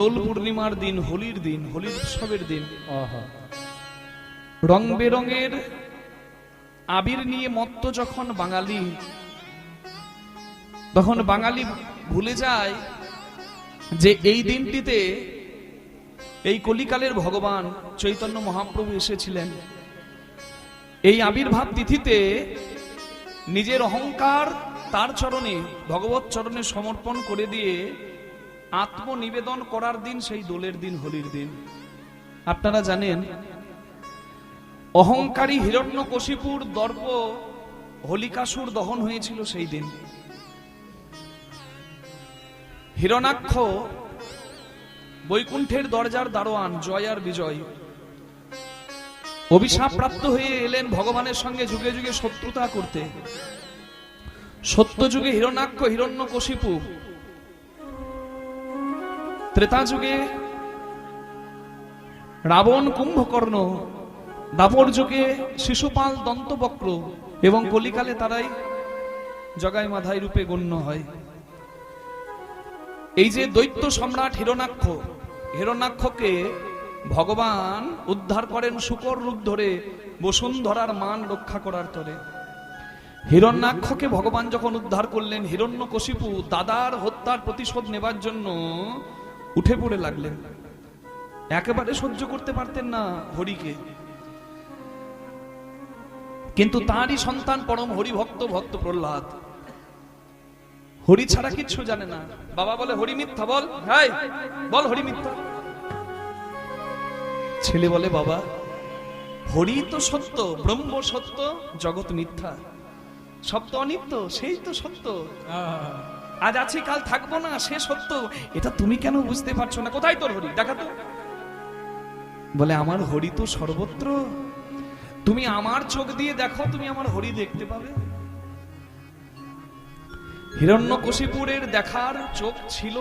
দোল পূর্ণিমার দিন, হোলির দিন, হোলির উৎসবের দিন, রং বেরঙের আবির নিয়ে মত্ত যখন বাঙালি, তখন বাঙালি ভুলে যায় যে এই দিনটিতে এই কলিকালের ভগবান চৈতন্য মহাপ্রভু এসেছিলেন। এই আবির্ভাব তিথিতে নিজের অহংকার তার চরণে, ভগবত চরণে সমর্পণ করে দিয়ে আত্মনিবেদন করার দিন সেই দোলের দিন, হোলির দিন। আপনারা জানেন অহংকারী হিরণ্যকশিপুর দর্প হোলিকাসুর দহন হয়েছিল সেই দিন। হিরণাক্ষ বৈকুণ্ঠের দরজার দারোয়ান, জয় আর বিজয়, অভিশাপ প্রাপ্ত হয়ে এলেন ভগবানের সঙ্গে যুগে যুগে শত্রুতা করতে। সত্য যুগে হিরণাক্ষ হিরণ্যকশিপু, ত্রেতা যুগে রাবণ কুম্ভকর্ণ, দাপর যুগে শিশুপাল দন্তবক্র এবং কলিকালে তারাই জগাই মাধাই রূপে গণ্য হয়। এই যে দৈত্য সম্রাট হিরণাক্ষ, হিরণাক্ষকে ভগবান উদ্ধার করেন শূকর রূপ ধরে বসুন্ধরার মান রক্ষা করার তরে। হিরণ্যাক্ষকে ভগবান যখন উদ্ধার করলেন, হিরণ্যকশিপু দাদার হত্যার প্রতিশোধ নেবার জন্য উঠে পড়ে লাগলেন। একেবারে সহ্য করতে পারতেন না হরিকে, কিন্তু তারই সন্তান পরম হরিভক্ত ভক্ত প্রহ্লাদ, হরি ছাড়া কিচ্ছু জানে না। বাবা বলে হরি মিথ্যা, বল হাই বল হরি মিথ্যা। ছেলে বলে বাবা হরি তো সত্য, ব্রহ্ম সত্য, জগৎ মিথ্যা, সত্য অনিত্য, সেই তো সত্য। আজ আছি কাল থাকবো না, সে সত্য। এটা তুমি কেন বুঝতে পারছো না? কোথায় তোর হরি, দেখা তো। বলে আমার হরি তো সর্বত্র, তুমি আমার চোখ দিয়ে দেখো, তুমি আমার হরি দেখতে পাবে। হিরণ্যকশিপুরের দেখার চোখ ছিল,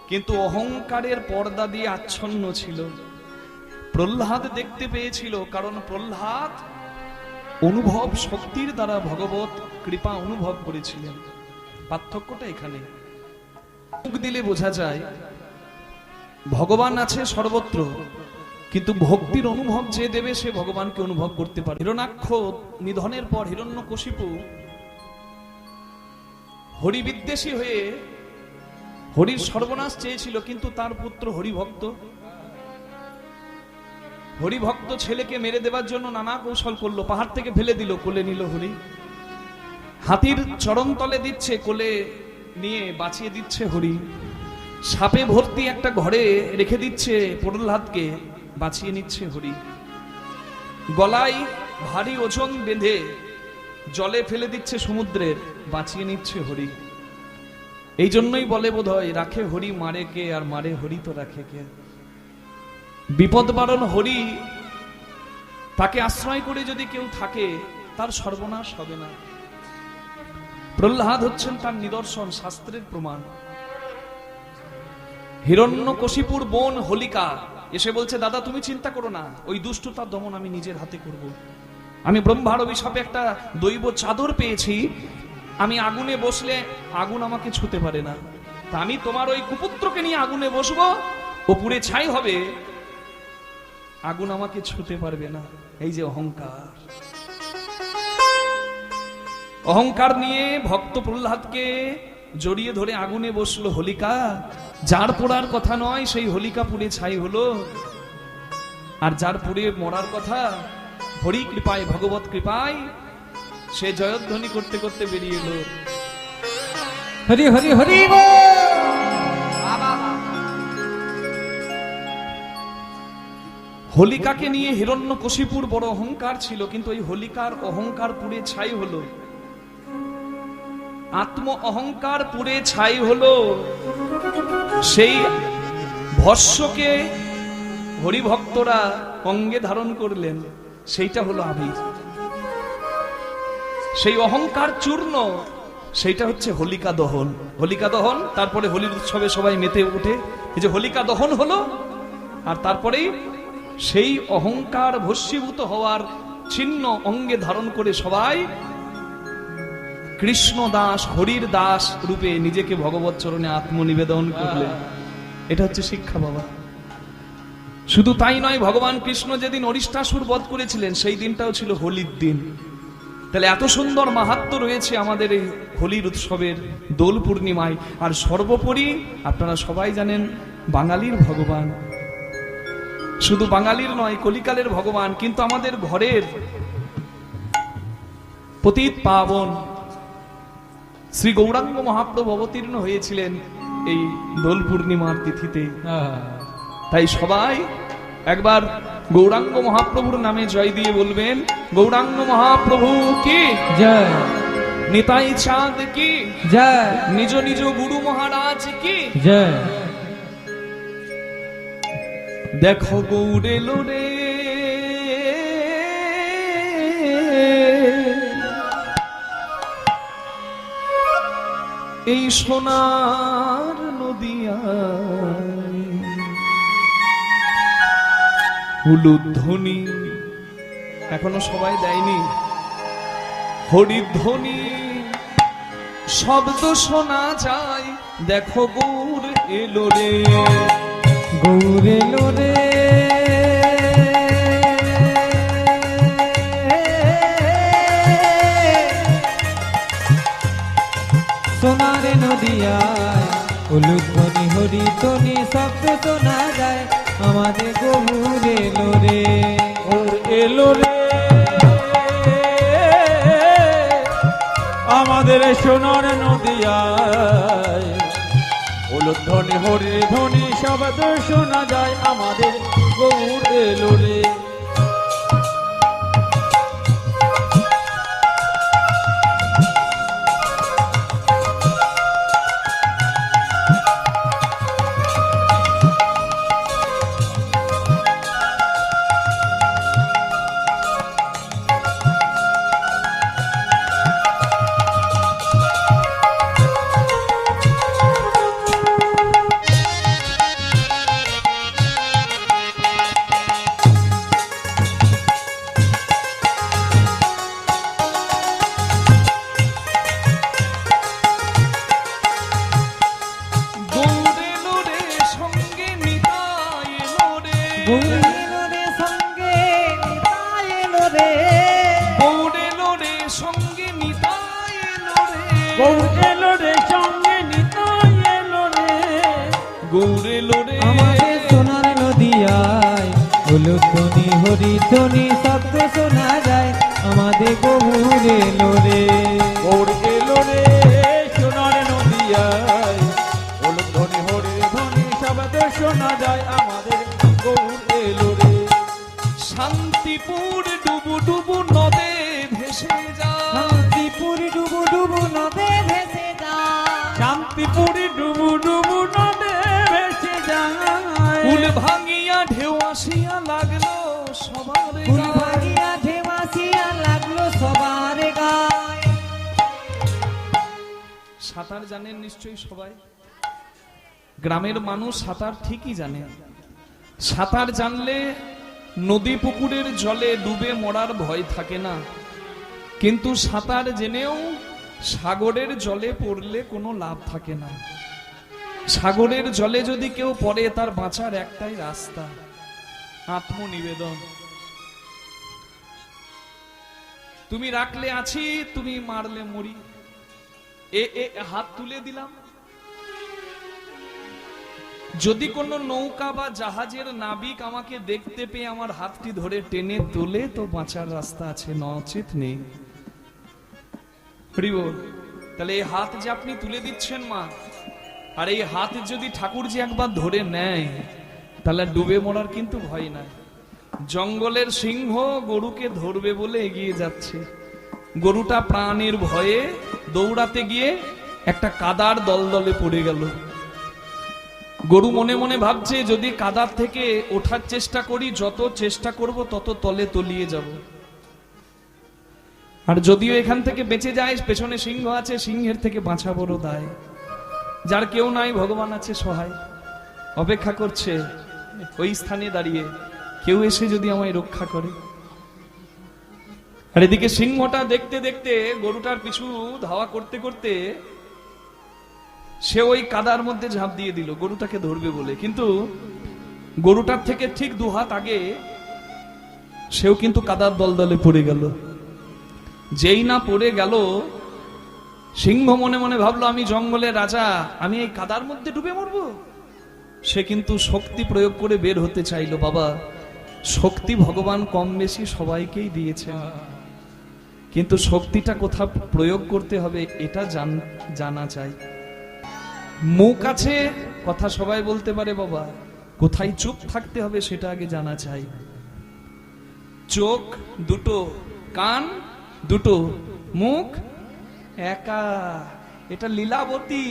কিন্তু অহংকারের পর্দা দিয়ে আচ্ছন্ন ছিল। প্রহ্লাদ দেখতে পেয়েছিল, কারণ প্রহ্লাদ অনুভব শক্তির দ্বারা ভগবত কৃপা অনুভব করেছিলেন। পার্থক্যটা এখানে। মুখ দিলে বোঝা যায় ভগবান আছে সর্বত্র, কিন্তু ভক্তির অনুভব যে দেবে সে ভগবানকে অনুভব করতে পারে। হিরণাক্ষ নিধনের পর হিরণ্যকশিপু হরি বিদ্বেষী হয়ে হরির সর্বনাশ চেয়েছিল, কিন্তু তার পুত্র হরিভক্ত, হরিভক্ত ছেলেকে মেরে দেবার জন্য নানা কৌশল করলো। পাহাড় থেকে ফেলে দিল, কোলে নিল হরি, হাতির চরণ তলে দিচ্ছে, কোলে নিয়ে বাঁচিয়ে দিচ্ছে হরি, সাপে ভর্তি একটা ঘরে রেখে দিচ্ছে প্রহ্লাদকে, বাঁচিয়ে নিচ্ছে হরি, গলায় ভারী ওজন বেঁধে জলে ফেলে দিচ্ছে সমুদ্রের, বাঁচিয়ে নিচ্ছে হরি। এই জন্যই বলে বোধহয় রাখে হরি মারে কে, আর মারে হরি তো রাখে কে। বিপদ বারণ হরি, তাকে আশ্রয় করে যদি কেউ থাকে তার সর্বনাশ হবে না। প্রহ্লাদ হচ্ছেন তার নিদর্শন, শাস্ত্রের প্রমাণ। হিরণ্যকশিপুর বোন হোলিকা এসে বলছে, দাদা তুমি চিন্তা করো না, ওই দুষ্টতার দমন আমি নিজের হাতে করব। আমি ব্রহ্মার অভিশাপে একটা দৈব চাদর পেয়েছি, আমি আগুনে বসলে আগুন আমাকে ছুতে পারে না, তা আমি তোমার ওই কুপুত্রকে নিয়ে আগুনে বসবো, ও পুড়ে ছাই হবে, আগুন আমাকে ছুতে পারবে না। এই যে অহংকার, অহংকার নিয়ে ভক্ত প্রহ্লাদকে জড়িয়ে ধরে আগুনে বসলো হোলিকা। যার পোড়ার কথা নয় সেই হোলিকা পুড়ে ছাই হলো, আর যার পুড়ে মরার কথা হরি কৃপায়, ভগবত কৃপায় সে জয়ধ্বনি করতে করতে বেরিয়ে এলো, হরি হরি হরি। হোলিকাকে নিয়ে হিরণ্যকশিপুর বড় অহংকার ছিল, কিন্তু ওই হোলিকার অহংকার পুড়ে ছাই হলো, আত্ম অহংকার পুড়ে ছাই হলো। সেই ভস্মকে হরিভক্তরা অঙ্গে ধারণ করলেন, সেইটা হলো আবির। সেই অহংকার চূর্ণ, সেইটা হচ্ছে হোলিকা দহন। হোলিকা দহন, তারপরে হোলির উৎসবে সবাই মেতে উঠে। এই যে হোলিকা দহন হলো, আর তারপরেই সেই অহংকার ভস্মীভূত হওয়ার চিহ্ন অঙ্গে ধারণ করে সবাই কৃষ্ণ দাস, হরির দাস রূপে নিজেকে ভগবত চরণে আত্মনিবেদন করলেন। এটা হচ্ছে শিক্ষা বাবা। শুধু তাই নয়, ভগবান কৃষ্ণ যেদিন অরিষ্টাসুর বধ করেছিলেন সেই দিনটাও ছিল হোলির দিন। তাহলে এত সুন্দর মাহাত্ম্য রয়েছে আমাদের এই হোলির উৎসবের দোল পূর্ণিমায়। আর সর্বোপরি আপনারা সবাই জানেন বাঙালির ভগবান, শুধু বাঙালির নয় কলিকালের ভগবান, কিন্তু আমাদের ঘরের পতিত পাবন শ্রী গৌরাঙ্গ মহাপ্রভু অবতীর্ণ হয়েছিলেন এই দোল পূর্ণিমার তিথিতে। তাই সবাই একবার গৌরাঙ্গ মহাপ্রভুর নামে জয় দিয়ে বলবেন, গৌরাঙ্গ মহাপ্রভু কি জয়, নিতাই চাঁদ কি জয়, নিজ নিজ গুরু মহারাজ কি জয়। দেখো গৌর এলো রে, এই সোনার নদিয়ায়, উলুধ্বনি এখনো সবাই দেয়নি, হরিধ্বনি শব্দ শোনা যায়। দেখো গৌর এলো রে, গৌর এলো রে, সোনার নদিয়ায়, উলুধ্বনি হরিধ্বনি শব্দ শোনা যায়। আমাদের গৌর এলো রে, গৌর এলো রে, আমাদের সোনার নদিয়ায়, উলুধ্বনি হরিধ্বনি শব্দ শোনা যায়। আমাদের গৌর এলো রে। আমাদের সোনার নদিয়ায়, উলুধ্বনি হরিধ্বনি শব্দ শোনা যায়। আমাদের গৌর এলো রে, গৌর এলো রে, সোনার নদিয়ায়, উলুধ্বনি হরিধ্বনি শব্দ শোনা যায়। আমাদের গৌর এলো রে। শান্তিপুর ডুবু ডুবু নদে ভেসে যায়, শান্তিপুর ডুবু ডুবু নদে ভেসে যায়, শান্তিপুর ডুবু ডুবু নদে ভেসে যায়। ফুল ভাঙিয়া ঢেউ আসিয়া লাগলো সবার গায়ে, ফুল ভাঙিয়া ঢেউ আসিয়া লাগলো সবার গায়ে। সাঁতার জানেন নিশ্চয়ই সবাই, গ্রামের মানুষ সাঁতার ঠিকই জানে। সাঁতার জানলে নদী পুকুরের জলে ডুবে মরার ভয় থাকে না, কিন্তু সাঁতার জেনেও সাগরের জলে পড়লে কোনো লাভ থাকে না। সাগরের জলে যদি কেউ পড়ে তার বাঁচার একটাই রাস্তা, আত্মনিবেদন। তুমি রাখলে আছি, তুমি মারলে মরি, হাত তুলে দিলাম। যদি কোনো নৌকা বা জাহাজের নাবিক আমাকে দেখতে পেয়ে আমার হাতটি ধরে টেনে তোলে তো বাঁচার রাস্তা আছে, নচেত নেই। তাহলে এই হাত যে আপনি তুলে দিচ্ছেন মা, আর এই হাত যদি ঠাকুরজি একবার ধরে নেয় তাহলে ডুবে মরার কিন্তু ভয় নাই। জঙ্গলের সিংহ গরুকে ধরবে বলে এগিয়ে যাচ্ছে, গরুটা প্রাণের ভয়ে দৌড়াতে গিয়ে একটা কাদার দলদলে পড়ে গেল। গরু মনে মনে ভাবছে যদি কাদার থেকে ওঠার চেষ্টা করি, যত চেষ্টা করব তত তলে তলিয়ে যাব। আর যদিও এখান থেকে বেঁচে যায়, পেছনে সিংহ আছে, সিংহের থেকে বাঁচা বড় দায়। যার কেউ নাই ভগবান আছে সহায়, অপেক্ষা করছে ওই স্থানে দাঁড়িয়ে কেউ এসে যদি আমায় রক্ষা করে। আর এদিকে সিংহটা দেখতে দেখতে গরুটার পিছু ধাওয়া করতে করতে সে ওই কাদার মধ্যে ঝাঁপ দিয়ে দিল গরুটাকে ধরবে বলে, কিন্তু গরুটার থেকে ঠিক 2 হাত আগে সেও কিন্তু কাদার দলদলে পড়ে গেল। যেই না পড়ে গেল, সিংহ মনে মনে ভাবলো আমি জঙ্গলের রাজা, আমি এই কাদার মধ্যে ডুবে মরবো। সে কিন্তু শক্তি প্রয়োগ করে বের হতে চাইলো। বাবা, শক্তি ভগবান কম বেশি সবাইকেই দিয়েছেন, কিন্তু শক্তিটা কোথাও প্রয়োগ করতে হবে এটা জানা চাই। মুখ আছে, কথা সবাই বলতে পারে বাবা, কোথায় চুপ থাকতে হবে সেটা আগে জানা চাই। চোখ দুটো, কান দুটো, মুখ একা, এটা লীলাবতী।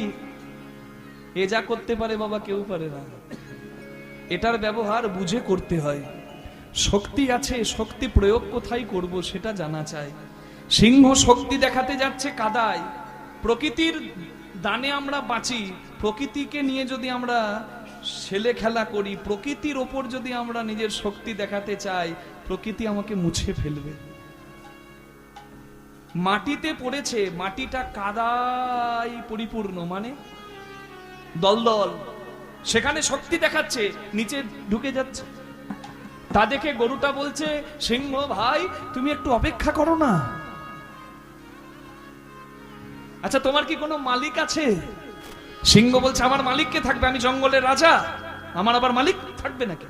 এ যা করতে পারে বাবা কেউ পারে না, এটার ব্যবহার বুঝে করতে হয়। শক্তি আছে, শক্তি প্রয়োগ কোথায় করব সেটা জানা চাই। সিংহ শক্তি দেখাতে যাচ্ছে কাদায়। প্রকৃতির দানে আমরা বাঁচি, প্রকৃতিকে নিয়ে যদি আমরা ছেলে খেলা করি, প্রকৃতির ওপর যদি আমরা নিজের শক্তি দেখাতে চাই, প্রকৃতি আমাকে মুছে ফেলবে। মাটিতে পড়েছে, মাটিটা কাদায় পরিপূর্ণ, মানে দলদল, সেখানে শক্তি দেখাচ্ছে, নিচে ঢুকে যাচ্ছে। তা দেখে গরুটা বলছে, সিংহ ভাই তুমি একটু অপেক্ষা করো না। আচ্ছা তোমার কি কোনো মালিক আছে? সিংহ বলছে আমার মালিক কে থাকবে, আমি জঙ্গলের রাজা, আমার আবার মালিক থাকবে নাকি?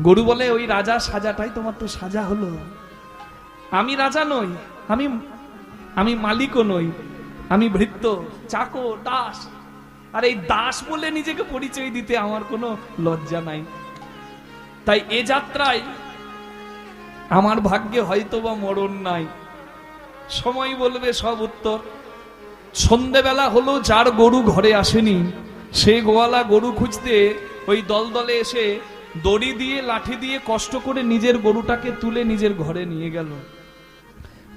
গরু বলে ওই রাজা সাজাটাই তোমার তো সাজা হলো। আমি রাজা নই, আমি মালিকও নই, আমি ভৃত্য, চাকর, দাস। আর এই দাস বলে নিজেকে পরিচয় দিতে আমার কোনো লজ্জা নাই। তাই এ যাত্রায় আমার ভাগ্যে হয়তোবা মরণ নাই, সময় বলবে সব উত্তর। সন্ধেবেলা হলো, যার গরু ঘরে আসেনি সে গোয়ালা গরু খুঁজতে ওই দলদলে এসে দড়ি দিয়ে লাঠি দিয়ে কষ্ট করে নিজের গরুটাকে তুলে নিজের ঘরে নিয়ে গেল।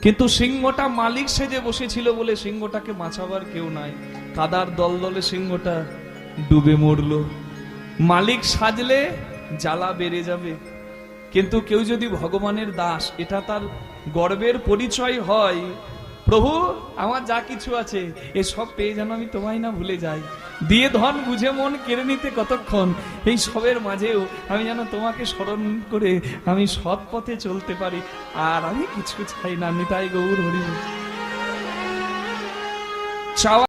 কিন্তু সিংহটা মালিক সেজে বসেছিল বলে সিংহটাকে বাঁচাবার কেউ নাই। কাদার দলদলে সিংহটা ডুবে মরল। মালিক সাজলে জ্বালা বেড়ে যাবে, কিন্তু কেউ যদি ভগবানের দাস, এটা তার গর্বের পরিচয় হয়। প্রভু আমার যা কিছু আছে এসব পেয়ে যেন আমি তোমায় না ভুলে যাই, দিয়ে ধন বুঝে মন কেড়ে নিতে কতক্ষণ, এই সবের মাঝেও আমি যেন তোমাকে স্মরণ করে আমি সৎ পথে চলতে পারি, আর আমি কিছু চাই না। নিতাই গৌর হরি চাওয়া